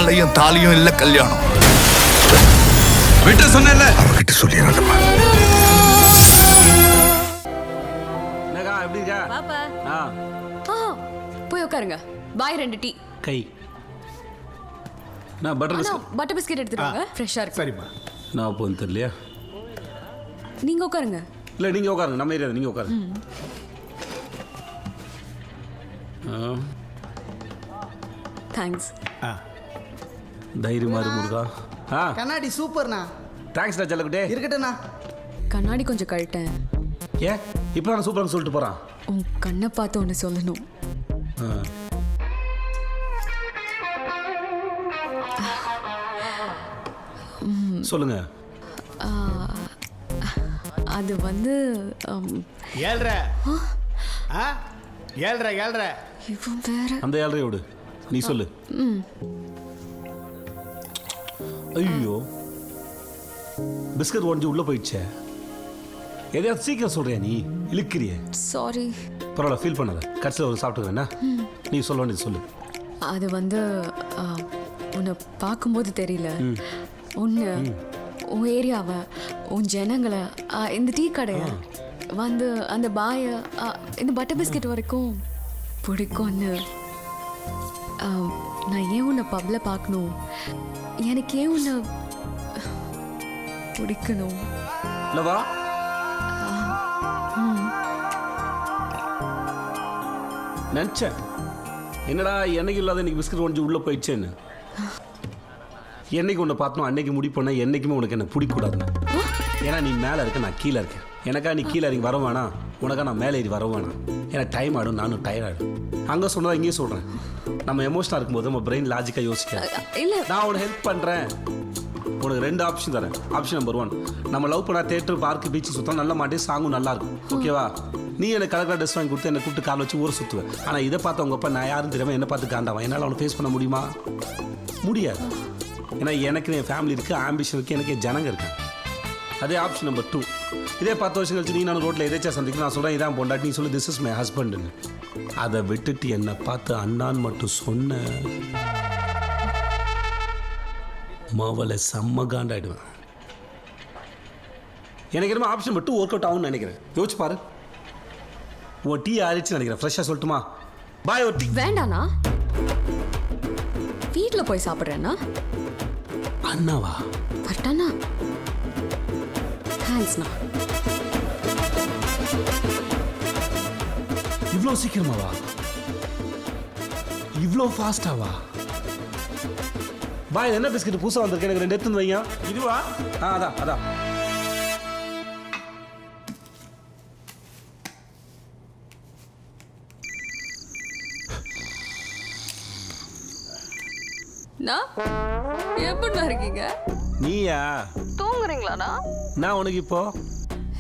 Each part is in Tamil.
மாலையும் தாலியும் இல்ல கல்யாணம். விட்டு சொன்னேன்ல, அவகிட்ட சொல்லிடுறேன்மா. என்னக்கா எப்படி இருக்கா? பாப்பா போய் உட்காருங்க. பாய் 2 டீ. கை நான் பட்டர் பிஸ்கெட் எடுத்துட்டு வாங்க, ஃப்ரெஷ்ஷா இருக்கு. சரிம்மா. நான் போன்னு தெரியலையா? நீங்க உட்காருங்க. இல்லை நீங்கள் உட்காருங்க, நம்ம ஏரியா நீங்கள் உட்காருங்க. தேங்க்ஸ். தைரியமா இருக்கு முருகா. கண்ணாடி சூப்பர்ண்ணா. தேங்க்ஸ்டா செல்லக்குட்டே. இருக்கட்டும்ண்ணா. கண்ணாடி கொஞ்சம் கழட்டேன். ஏன் இப்போ நான் சூப்பராக சொல்லிட்டு போகிறான். உன் கண்ணை பார்த்து ஒன்று சொல்லணும். சொல்லுங்க. அது வந்து 7:30. 7:30. இவன் வேற. அந்த 7:30 விடு, நீ சொல்லு. ஐயோ, பிஸ்கட் உடஞ்சி உள்ள போயிடுச்சே. எதையாவது சீக்கிரம் சொல்றியா? நீ இழுக்கிறிய. சாரி. பரவாயில்ல, ஃபீல் பண்ணாத. கடைசியில் ஒரு சாப்பிட்டுக்கிறேன்னா நீ சொல்ல வேண்டியது சொல்லு. அது வந்து உன்னை பார்க்கும்போது தெரியல, உன்னை, உன் ஏரியாவை, உன் ஜனங்களை, இந்த டீ கடையை வந்து அந்த பாய, இந்த பட்டர் பிஸ்கெட் வரைக்கும் பிடிக்கும்னு. நான் ஏன் உன்னை பப்ல பார்க்கணும், எனக்கு ஏன் உன்னை பிடிக்கணும். இல்லவா? நினச்சேன் என்னடா என்னைக்கு இல்லாத இன்னைக்கு பிஸ்கட் ஒன்று உள்ளே போயிடுச்சேன்னு. என்னைக்கு ஒன்று பார்த்தோம் அன்னைக்கு முடிப்போனா என்றைக்குமே உனக்கு என்ன பிடிக்கூடாதுன்னு. ஏன்னா நீ மேலே இருக்க, நான் கீழே இருக்கேன். எனக்கா நீ கீழே இறங்கி வர வேணாம், உனக்கா நான் மேலே ஏறி வர வேணாம். எனக்கு டைம் ஆடும், நானும் டயர்டாகிடும். அங்கே சொன்னதா இங்கேயும் சொல்கிறேன். நம்ம எமோஷனாக இருக்கும்போது நம்ம பிரெயின் லாஜிக்காக யோசிக்கிறேன். இல்லை, நான் உனக்கு ஹெல்ப் பண்ணுறேன். உனக்கு 2 ஆப்ஷன் தரேன். ஆப்ஷன் நம்பர் 1, நம்ம லவ் பண்ணால் தேட்டர், பார்க்கு, பீச்சு சுத்தம் நல்ல மாட்டே, சாங்கும் நல்லாயிருக்கும். ஓகேவா? நீ எனக்கு கலக்கலா ட்ரெஸ் வாங்கி கொடுத்து என்னை கூப்பிட்டு கால் வச்சு ஊரை சுற்றுவேன். ஆனால் இதை பார்த்து அவங்க அப்பா நான் யாரும் தெரியாமல் என்ன பார்த்து காண்டாவான். என்னால் அவனை ஃபேஸ் பண்ண முடியுமா? முடியாது. ஏன்னா எனக்கு என் ஃபேமிலி இருக்குது, ஆம்பிஷன் இருக்குது, எனக்கு என் ஜனங்க இருக்கேன். அதே ஆப்ஷன் நம்பர் 2, இதே 10 வருஷம் கழிச்சு நீ நான் ரோட்டில் எதாச்சும் சந்திக்க நான் சொல்கிறேன் இதான் பொண்டாட்டி, நீ சொல்லி திஸ் இஸ் மை ஹஸ்பண்டுன்னு. அதை விட்டுட்டு என்னை பார்த்து அண்ணான்னு மட்டும் சொன்ன மாவலை செம்ம காண்டாயிடுவேன். எனக்கு என்னமோ ஆப்ஷன் நம்பர் 2 ஒர்க் அவுட் ஆகும்னு நினைக்கிறேன். யோசிச்சு பாரு. உன் டீ ஆயிடுச்சுன்னு நினைக்கிறேன். ஃப்ரெஷ்ஷாக சொல்லட்டுமா? பாய். ஒரு டீ வேண்டாண்ணா, வீட்டில் போய் சாப்பிட்றேன்னா. அண்ணாவா? வரட்டாண்ணா? தேங்க்ஸ்ண்ணா. இவ்வளோ சீக்கிரமாவா? இவ்வளோ ஃபாஸ்டாவா? பாய், என்ன பிஸ்கட் புதுசாக வந்திருக்கு? எனக்கு 2 எடுத்து வைங்க. இதுவா? அதான் அதான். எப்படிண்ணா இருக்கீங்க? நீயா தூங்குறீங்களாண்ணா? நான் உனக்கு இப்போ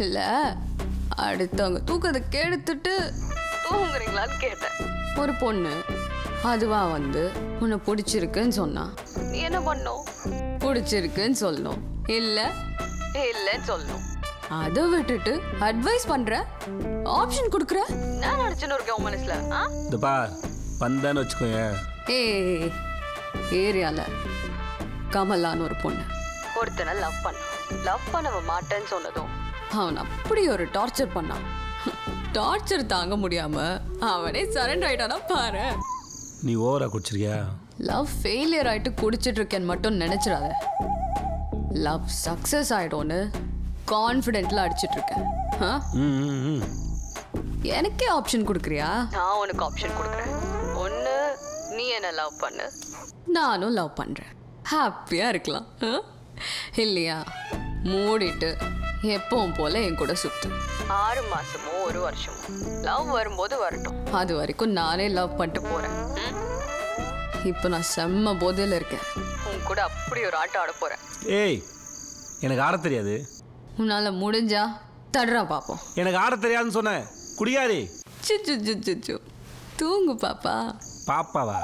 இல்லை, அடுத்தவங்க தூக்கத்தை கெடுத்துட்டு தூங்குறீங்களான்னு கேட்டேன். ஒரு பொண்ணு அதுவா வந்து உன்னை பிடிச்சிருக்குன்னு சொன்னா, நீ என்ன பண்ணும்? பிடிச்சிருக்குன்னு சொல்லணும், இல்லை இல்லைன்னு சொல்லணும். அதை விட்டுட்டு அட்வைஸ் பண்ற, ஆப்ஷன் கொடுக்குற. நான் நினைச்சுன்னு இருக்கேன் உன் மனசுல. இந்த பார், வந்தான்னு வச்சுக்கோங்க. ஏரியால கமலான்னு ஒரு பொண்ணு ஒருத்தனை லவ் பண்ண மாட்டேன்னு சொன்னதும் அவன் அப்படி ஒரு டார்ச்சர் பண்ணான். டார்ச்சர் தாங்க முடியாம அவனே சரண்டர் ஆயிட்டானா பாரு. நீ ஓவரா குடிச்சிருக்கியா? லவ் ஃபெயிலியர் ஆயிட்டு குடிச்சிட்டு இருக்கேன்னு மட்டும் நினைச்சிடாத. லவ் சக்சஸ் ஆயிடும்னு கான்ஃபிடென்ட்ல அடிச்சிட்டு இருக்கேன். எனக்கே ஆப்ஷன் கொடுக்குறியா? நான் உனக்கு ஆப்ஷன் கொடுக்குறேன். ஒன்று, நீ என்ன லவ் பண்ணு, நானும் லவ் பண்றேன், ஹாப்பியா இருக்கலாம். இல்லையா மூடிட்டு எப்பவும் போல என் கூட சுத்து. 6 மாசமோ 1 வருஷமோ லவ் வரும்போது வரட்டும், அது வரைக்கும் நானே லவ் பண்ணிட்டு போறேன். இப்போ நான் செம்ம போதையில இருக்கேன். உன் கூட அப்படி ஒரு ஆட்டம் ஆட போறேன். ஏய், எனக்கு ஆட தெரியாது. உன்னால முடிஞ்சா தடுறா பாப்போம். எனக்கு ஆட தெரியாதுன்னு சொன்னேன். குடியாரி. சிச்சு தூங்கு பாப்பா. பாப்பாவா?